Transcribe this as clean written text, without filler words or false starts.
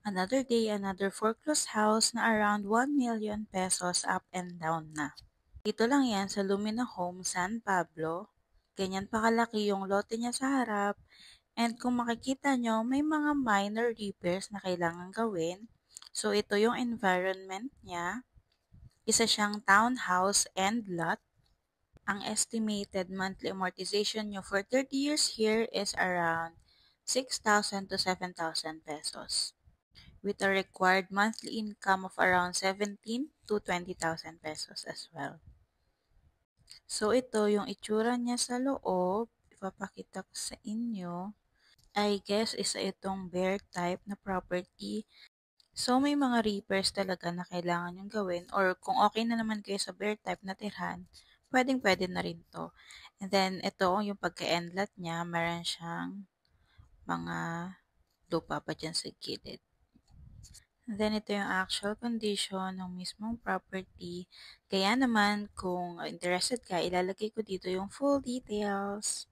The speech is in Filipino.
Another day, another foreclosed house na around 1 million pesos up and down na. Dito lang yan sa Lumina Home, San Pablo. Ganyan pa kalaki yung lote niya sa harap. And kung makikita nyo, may mga minor repairs na kailangan gawin. So ito yung environment niya. Isa siyang townhouse and lot. Ang estimated monthly amortization nyo for 30 years here is around 6,000 to 7,000 pesos, with a required monthly income of around 17 to 20,000 pesos as well. So ito yung itsura niya sa loob. Ipapakita ko sa inyo. I guess isa itong bear type na property. So may mga repairs talaga na kailangan yung gawin, or kung okay na naman kayo sa bear type na tirhan, pwedeng-pwede na rin to. And then ito yung pagka-endlot niya, meron siyang mga lupa pa dyan sa gilid. And then ito yung actual condition ng mismong property. Kaya naman kung interested ka, ilalagay ko dito yung full details.